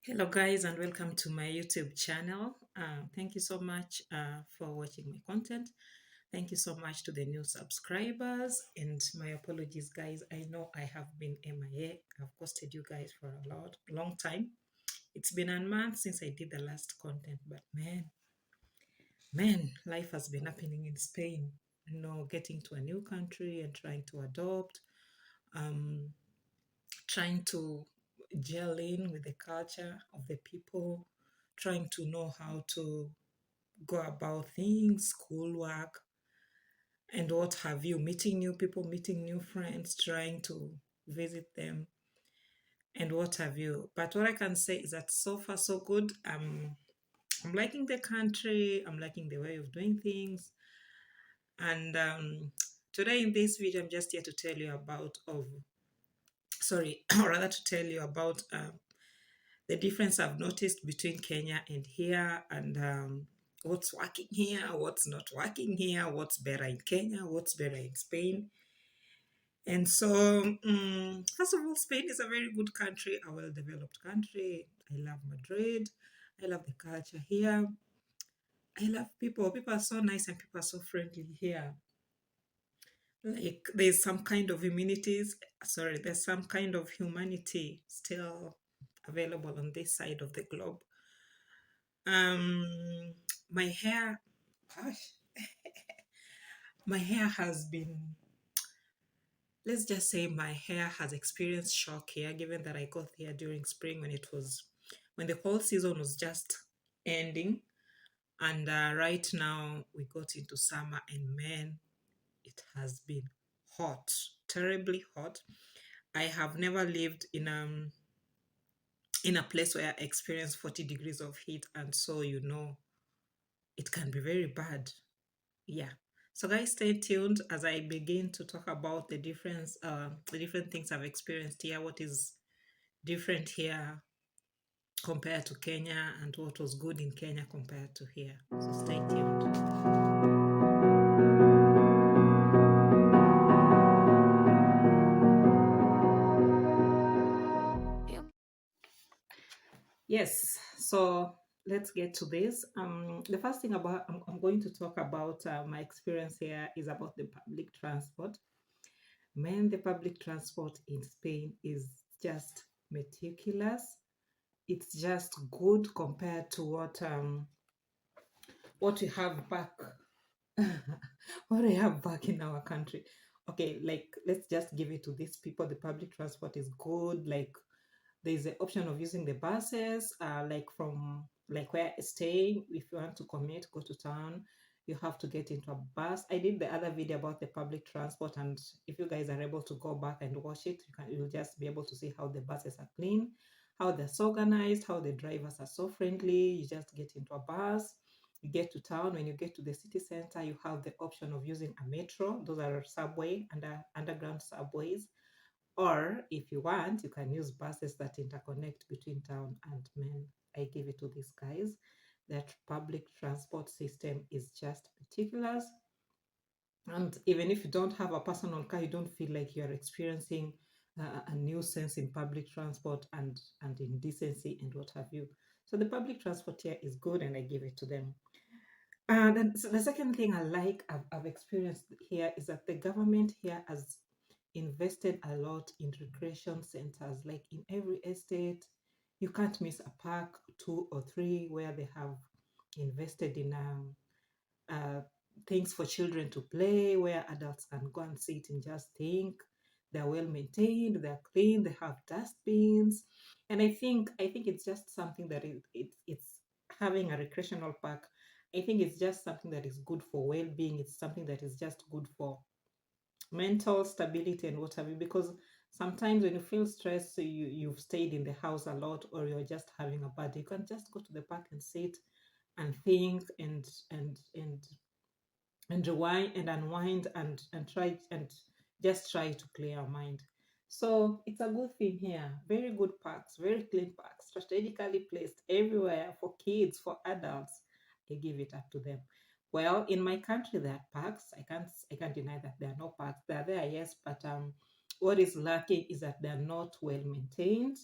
Hello, guys, and welcome to my YouTube channel. Thank you so much for watching my content. Thank you so much to the new subscribers, and my apologies, guys. I know I have been MIA. I've ghosted you guys for a long time. It's been a month since I did the last content, but man, life has been happening in Spain. Getting to a new country and trying to adopt. Um, Trying to gel in with the culture of the people, trying to know how to go about things, schoolwork, and what have you, meeting new people, meeting new friends, trying to visit them, and what have you. But what I can say is that so far, so good. I'm liking the country, I'm liking the way of doing things. And today in this video, I'm just here to tell you or rather to tell you about the difference I've noticed between Kenya and here, and what's working here, what's not working here, what's better in Kenya, what's better in Spain. And so, first of all, Spain is a very good country, a well developed country. I love Madrid. I love the culture here. I love people. People are so nice and people are so friendly here. Like there's some kind of there's some kind of humanity still available on this side of the globe. Um, my hair, gosh, my hair has been, let's just say my hair has experienced shock here, given that I got here during spring when the whole season was just ending. And right now we got into summer, and man, it has been hot, terribly hot. I have never lived in a place where I experienced 40 degrees of heat, and so it can be very bad. Yeah. So guys, stay tuned as I begin to talk about the different things I've experienced here, what is different here compared to Kenya, and what was good in Kenya compared to here. So stay tuned. Yes, so let's get to this. The first thing I'm going to talk about my experience here is about the public transport. Man, the public transport in Spain is just meticulous. It's just good compared to what we have back what we have back in our country. Okay, like let's just give it to these people. The public transport is good. Like there's the option of using the buses, like from like where I stay. If you want to commute, go to town, you have to get into a bus. I did the other video about the public transport, and if you guys are able to go back and watch it, you'll just be able to see how the buses are clean, how they're so organized, how the drivers are so friendly. You just get into a bus, you get to town. When you get to the city center, you have the option of using a metro. Those are subway and underground subways. Or if you want, you can use buses that interconnect between town and men. I give it to these guys. That public transport system is just meticulous. And even if you don't have a personal car, you don't feel like you're experiencing a nuisance in public transport and indecency and what have you. So the public transport here is good, and I give it to them. And so the second thing I've experienced here is that the government here has invested a lot in recreation centers. Like in every estate, you can't miss a park, two or three, where they have invested in uh, things for children to play, where adults can go and sit and just think. They're well maintained, they're clean, they have dustbins, and I think it's just something that it's having a recreational park. I think it's just something that is good for well-being. It's something that is just good for mental stability and what have you. Because sometimes when you feel stressed, so you've stayed in the house a lot, or you're just having a bad day, you can just go to the park and sit and think and rewind and unwind and try and just try to clear your mind. So it's a good thing here. Very good parks, very clean parks, strategically placed everywhere for kids, for adults. I give it up to them. Well, in my country there are parks. I can't deny that there are no parks. They're there, yes, but what is lacking is that they're not well maintained.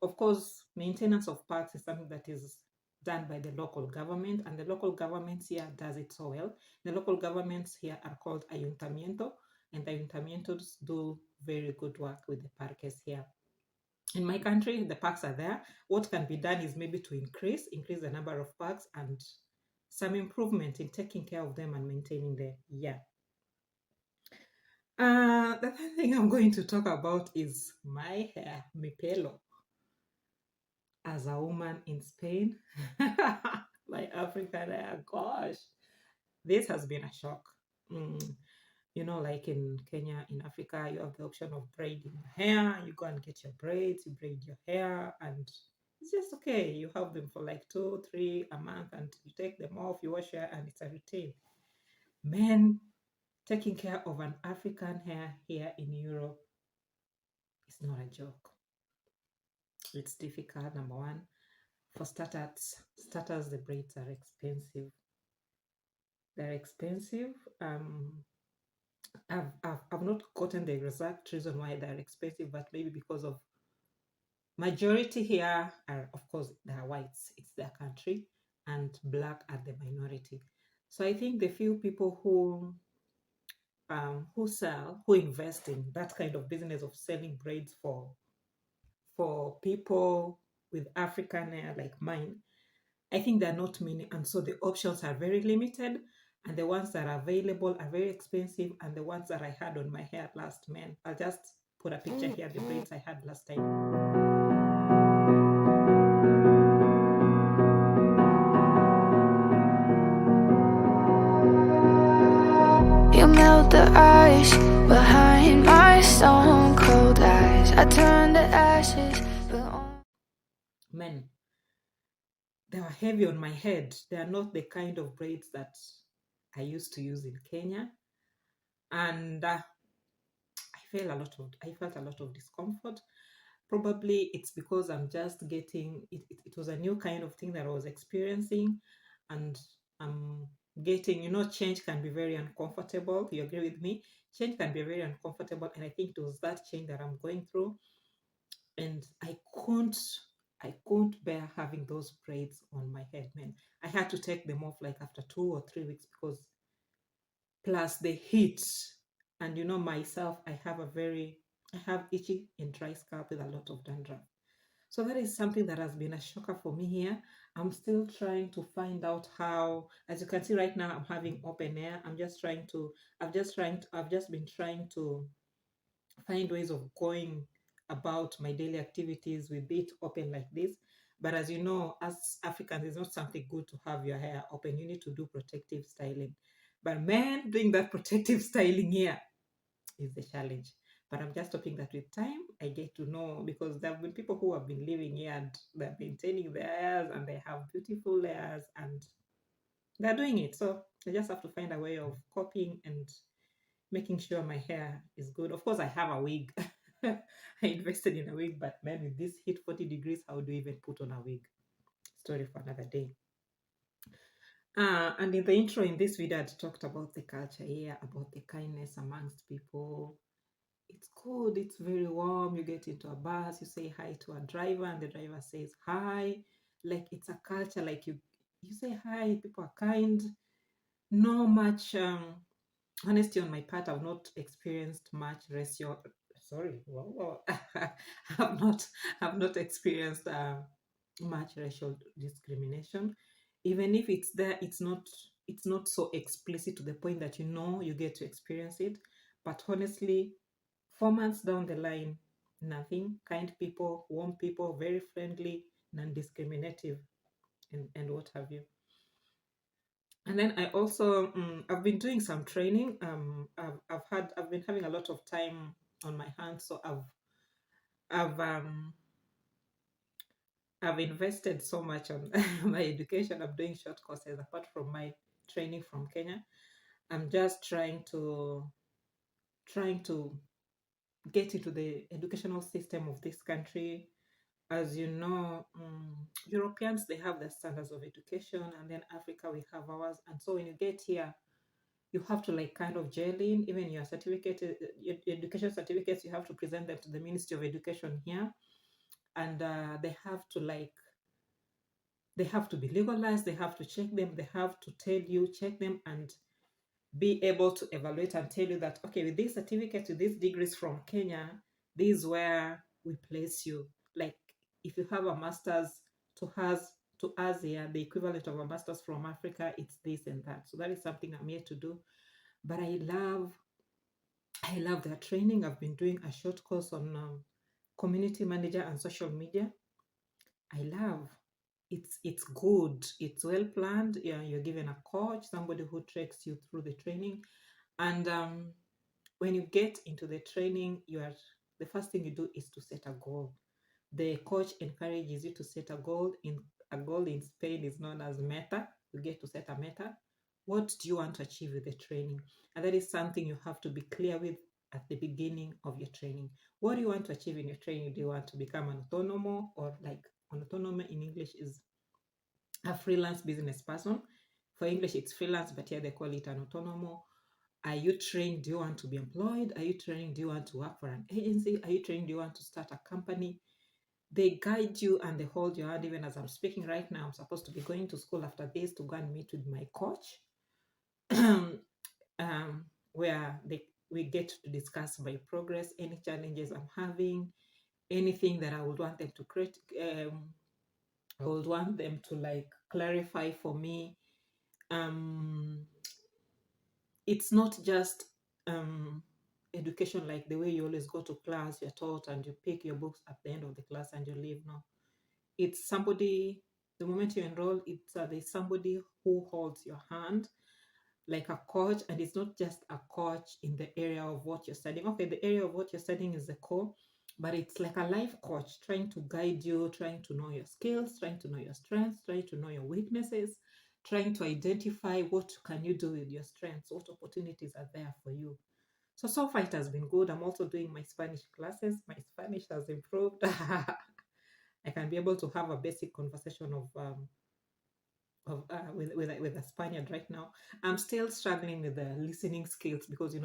Of course, maintenance of parks is something that is done by the local government, and the local governments here does it so well. The local governments here are called ayuntamiento, and the ayuntamientos do very good work with the parques here. In my country, the parks are there. What can be done is maybe to increase the number of parks and some improvement in taking care of them and maintaining them. Yeah. The third thing I'm going to talk about is my hair, mi pelo, as a woman in Spain. My African hair, gosh, this has been a shock. Mm, like in Kenya, in Africa, you have the option of braiding your hair. You go and get your braids, you braid your hair, and it's just okay. You have them for like 2, 3 a month, and you take them off, you wash your hair, and it's a routine. Men taking care of an African hair here in Europe is not a joke. It's difficult, number one. For starters, the braids are expensive. They're expensive. I've not gotten the exact reason why they're expensive, but maybe because of majority here are, of course, they are whites. It's their country, and black are the minority. So I think the few people who invest in that kind of business of selling braids for people with African hair like mine, I think there are not many, and so the options are very limited. And the ones that are available are very expensive. And the ones that I had on my hair last, man, I'll just put a picture here, the braids I had last time. You melt the ice behind my stone cold eyes. I turn to ashes, Men, they were heavy on my head. They are not the kind of braids that I used to use in Kenya. And I felt a lot of discomfort. Probably it's because I'm just getting it was a new kind of thing that I was experiencing, and I'm getting, change can be very uncomfortable. You agree with me? Change can be very uncomfortable, and I think it was that change that I'm going through, and I couldn't bear having those braids on my head, man. I had to take them off like after 2 or 3 weeks, because plus the heat. And myself, I have itchy and dry scalp with a lot of dandruff. So that is something that has been a shocker for me here. I'm still trying to find out how, as you can see right now, I'm having open air. I've just been trying to find ways of going about my daily activities with it open like this. But as you know, as Africans, it's not something good to have your hair open. You need to do protective styling. But man, doing that protective styling here is the challenge. But I'm just hoping that with time I get to know, because there have been people who have been living here and they're maintaining their hairs and they have beautiful hairs and they're doing it. So I just have to find a way of copying and making sure my hair is good. Of course, I have a wig. I invested in a wig, but man, with this heat 40 degrees, how do you even put on a wig? Story for another day. And in the intro in this video, I talked about the culture here, about the kindness amongst people. It's cold, it's very warm. You get into a bus, you say hi to a driver, and the driver says hi. Like, it's a culture, like you say hi, people are kind. No much honesty on my part. I've not experienced much racial, sorry, whoa. I've not experienced much racial discrimination. Even if it's there, it's not so explicit to the point that you get to experience it. But honestly, 4 months down the line, nothing. Kind people, warm people, very friendly, non-discriminative, and what have you. And then I also I've been doing some training. I've been having a lot of time on my hands, so I've um I've invested so much on my education. I'm doing short courses apart from my training from Kenya. I'm just trying to get into the educational system of this country. As you know, Europeans, they have their standards of education, and then Africa, we have ours. And so when you get here, you have to like kind of gel in. Even your certificate, your education certificates, you have to present them to the Ministry of Education here. and they have to be legalized, they have to check them, they have to tell you, check them, and be able to evaluate and tell you that, okay, with this certificate, with these degrees from Kenya, this is where we place you. Like, if you have a master's, to us here, the equivalent of a master's from Africa, it's this and that. So that is something I'm here to do. But I love their training. I've been doing a short course on community manager and social media. I love it's good. It's well planned. Yeah, you're given a coach, somebody who tracks you through the training, and when you get into the training, the first thing you do is to set a goal. The coach encourages you to set a goal. A goal in Spain is known as meta. You get to set a meta. What do you want to achieve with the training? And that is something you have to be clear with at the beginning of your training. What do you want to achieve in your training? Do you want to become an autonomo, or like an autonomo in English is a freelance business person? For English, it's freelance, but here they call it an autonomo. Are you trained? Do you want to be employed? Are you trained? Do you want to work for an agency? Are you trained? Do you want to start a company? They guide you and they hold your hand. Even as I'm speaking right now, I'm supposed to be going to school after this to go and meet with my coach, where we get to discuss my progress, any challenges I'm having, anything that I would want them to create. I would want them to like clarify for me. Um, it's not just education like the way you always go to class, you're taught, and you pick your books at the end of the class and you leave. No, it's somebody. The moment you enroll, there's somebody who holds your hand like a coach, and it's not just a coach in the area of what you're studying. Okay, the area of what you're studying is the core, but it's like a life coach trying to guide you, trying to know your skills, trying to know your strengths, trying to know your weaknesses, trying to identify what can you do with your strengths, what opportunities are there for you. So far it has been good. I'm also doing my Spanish classes. My Spanish has improved. I can be able to have a basic conversation with a Spaniard right now. I'm still struggling with the listening skills because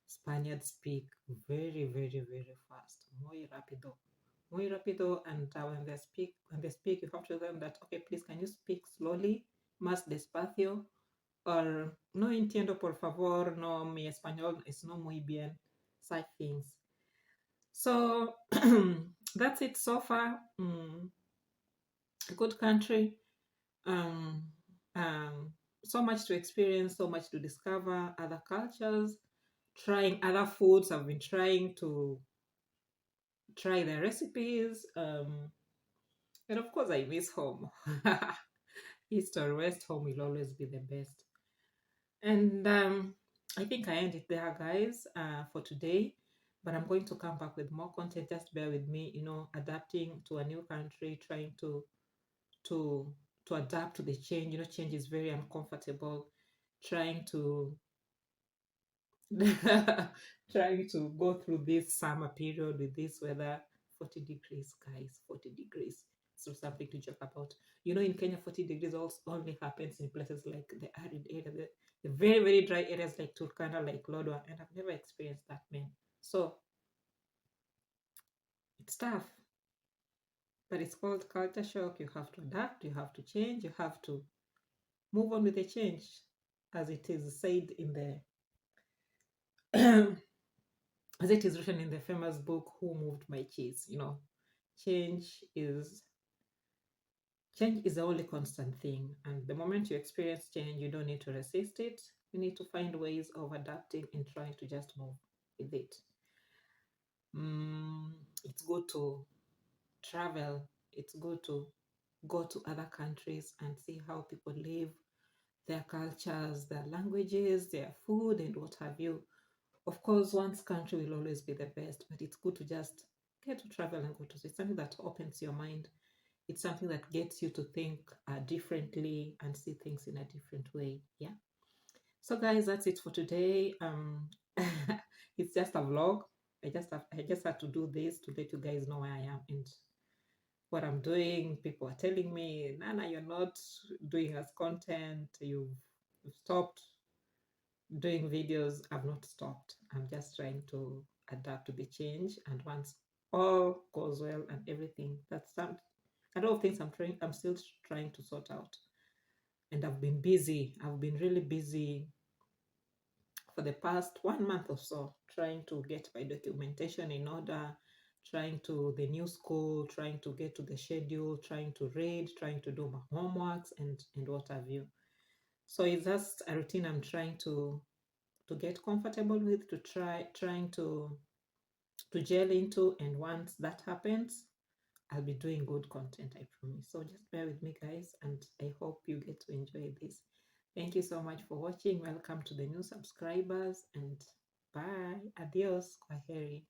Spaniards speak very, very, very fast, muy rapido, and when they speak, you have to tell them that, okay, please, can you speak slowly, más despacio, or no entiendo por favor, no, mi español es no muy bien, such things. So that's it so far. A good country. Um, um, so much to experience, so much to discover, other cultures, trying other foods. I've been trying to try their recipes. And of course, I miss home. East or West, home will always be the best. And I think I end it there, guys, for today. But I'm going to come back with more content. Just bear with me, adapting to a new country, trying to to adapt to the change. Change is very uncomfortable. Trying to trying to go through this summer period with this weather. 40 degrees, guys, 40 degrees. So something to joke about. In Kenya, 40 degrees also only happens in places like the arid area, the very, very dry areas like Turkana, like Lodwa, and I've never experienced that, man. So it's tough, but it's called culture shock. You have to adapt, you have to change, you have to move on with the change, as it is said in the as it is written in the famous book Who Moved My Cheese. Change is change is the only constant thing, and the moment you experience change, you don't need to resist it. You need to find ways of adapting and trying to just move with it. It's good to travel. It's good to go to other countries and see how people live, their cultures, their languages, their food, and what have you. Of course, one's country will always be the best, but it's good to just get to travel and go to. It's something that opens your mind. It's something that gets you to think differently and see things in a different way. Yeah. So, guys, that's it for today. It's just a vlog. I just had to do this to let you guys know where I am and what I'm doing. People are telling me, Nana, you're not doing as content. You've stopped doing videos. I've not stopped. I'm just trying to adapt to the change. And once all goes well and everything. That's some a lot of things I'm still trying to sort out. And I've been busy. I've been really busy for the past 1 month or so, trying to get my documentation in order, trying to the new school, trying to get to the schedule, trying to read, trying to do my homeworks and what have you. So it's just a routine I'm trying to get comfortable with, to trying to gel into, and once that happens, I'll be doing good content, I promise. So just bear with me, guys, and I hope you get to enjoy this. Thank you so much for watching. Welcome to the new subscribers, and bye. Adios. Kwaheri.